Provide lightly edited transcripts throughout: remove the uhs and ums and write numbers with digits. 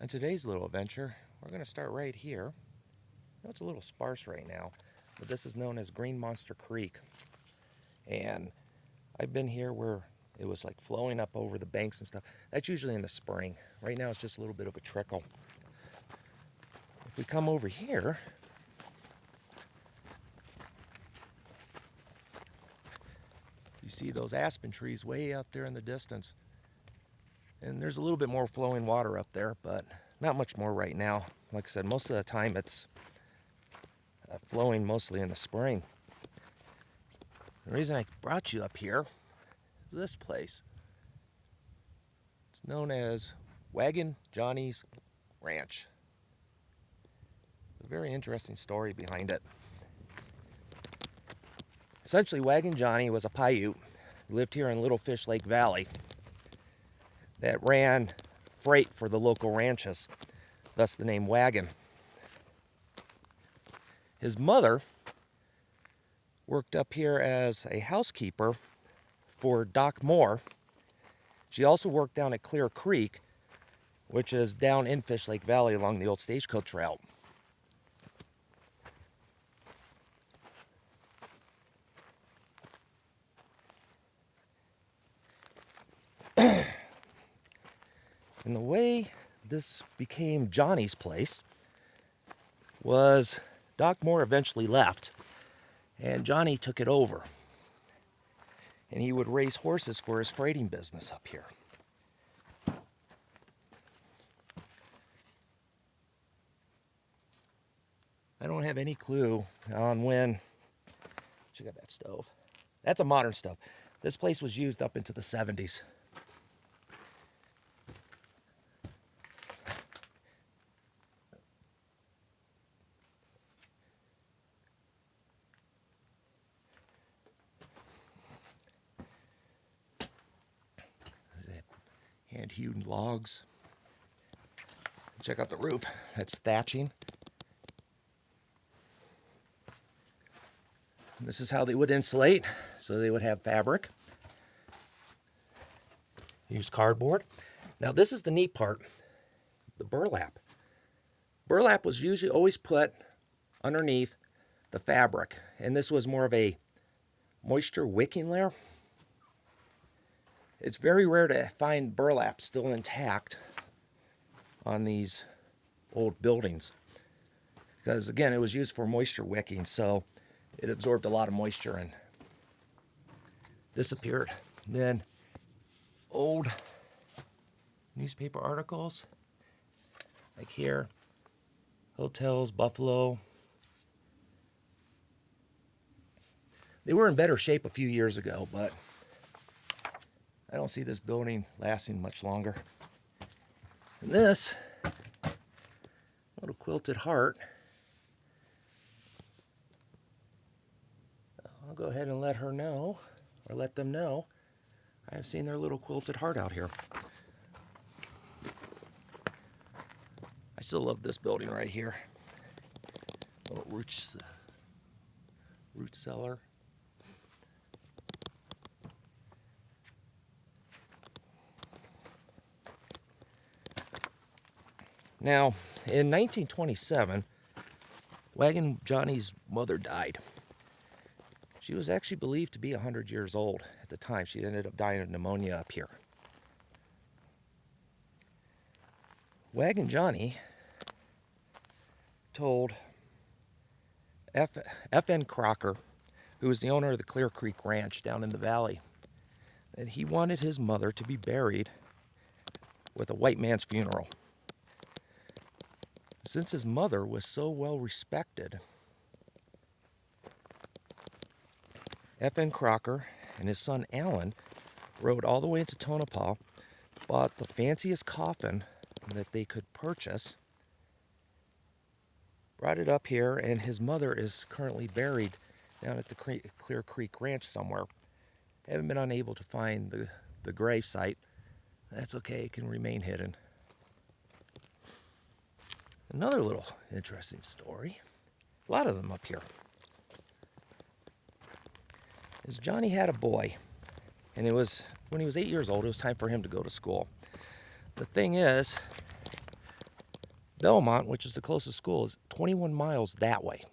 On today's little adventure, we're going to start right here. I know it's a little sparse right now, but this is known as Green Monster Creek. And I've been here where it was like flowing up over the banks and stuff. That's usually in the spring. Right now it's just a little bit of a trickle. If we come over here, you see those aspen trees way out there in the distance. And there's a little bit more flowing water up there, but not much more right now. Like I said, most of the time it's flowing mostly in the spring. The reason I brought you up here is this place. It's known as Wagon Johnnie's Ranch. A very interesting story behind it. Essentially, Wagon Johnnie was a Paiute who lived here in Little Fish Lake Valley that ran freight for the local ranches, thus the name Wagon. His mother worked up here as a housekeeper for Doc Moore. She also worked down at Clear Creek, which is down in Fish Lake Valley along the old stagecoach route. And the way this became Johnny's place was Doc Moore eventually left, and Johnny took it over. And he would raise horses for his freighting business up here. I don't have any clue on when. Check out that stove. That's a modern stove. This place was used up into the 70s. Hand-hewn logs. Check out the roof. That's thatching. And this is how they would insulate. So they would have fabric. Use cardboard. Now this is the neat part. The burlap. Burlap was usually always put underneath the fabric. And this was more of a moisture wicking layer. It's very rare to find burlap still intact on these old buildings. Because again, it was used for moisture wicking, so it absorbed a lot of moisture and disappeared. Then old newspaper articles, like here, hotels, Buffalo. They were in better shape a few years ago, but I don't see this building lasting much longer. And this little quilted heart, I'll go ahead and let her know, or let them know, I've seen their little quilted heart out here. I still love this building right here. Little root cellar. Now, in 1927, Wagon Johnnie's mother died. She was actually believed to be 100 years old at the time. She ended up dying of pneumonia up here. Wagon Johnnie told F.N. Crocker, who was the owner of the Clear Creek Ranch down in the valley, that he wanted his mother to be buried with a white man's funeral. Since his mother was so well respected, F.N. Crocker and his son Alan rode all the way into Tonopah, bought the fanciest coffin that they could purchase, brought it up here, and his mother is currently buried down at the Clear Creek Ranch somewhere. I haven't been unable to find the grave site. That's okay, it can remain hidden. Another little interesting story, a lot of them up here, is Johnny had a boy, and it was when he was 8 years old, it was time for him to go to school. The thing is, Belmont, which is the closest school, is 21 miles that way.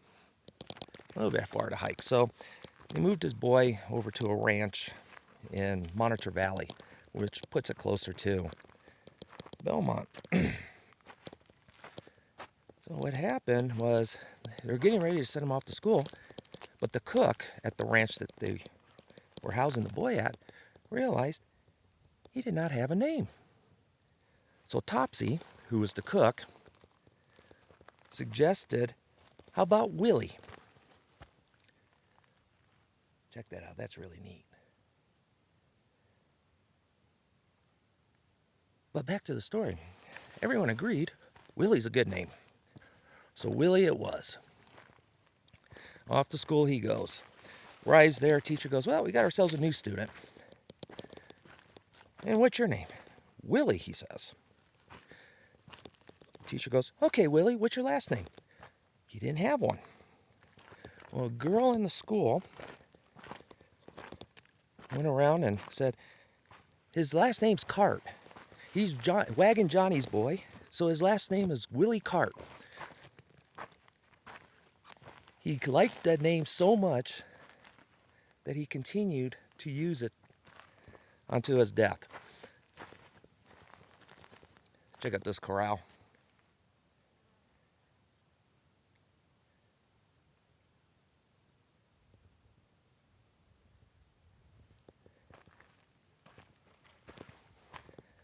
A little bit far to hike. So he moved his boy over to a ranch in Monitor Valley, which puts it closer to Belmont. So what happened was they were getting ready to send him off to school, but the cook at the ranch that they were housing the boy at realized he did not have a name. So Topsy, who was the cook, suggested, how about Willie? Check that out, that's really neat. But back to the story. Everyone agreed Willie's a good name. So Willie it was. Off to school he goes. Arrives there, teacher goes, well, we got ourselves a new student. And what's your name? Willie, he says. Teacher goes, okay, Willie, what's your last name? He didn't have one. Well, a girl in the school went around and said, his last name's Cart. He's Wagon Johnnie's boy, so his last name is Willie Cart. He liked that name so much that he continued to use it unto his death. Check out this corral.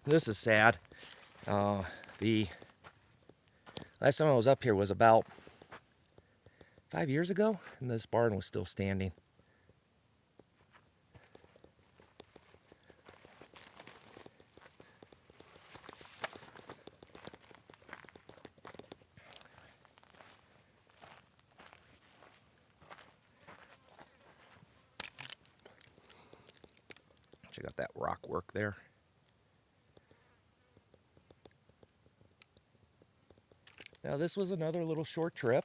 This is sad. The last time I was up here was about 5 years ago, and this barn was still standing. Check out that rock work there. Now this was another little short trip.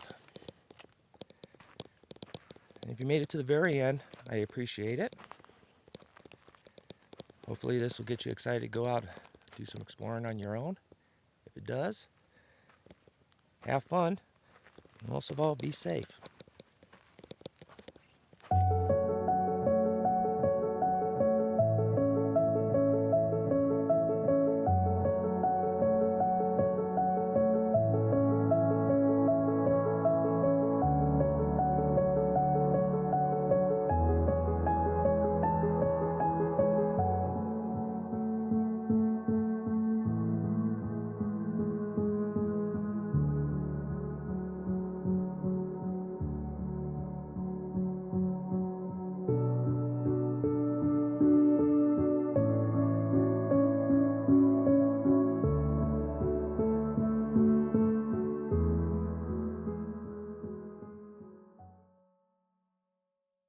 And if you made it to the very end, I appreciate it. Hopefully this will get you excited to go out, do some exploring on your own. If it does, have fun. And most of all, be safe.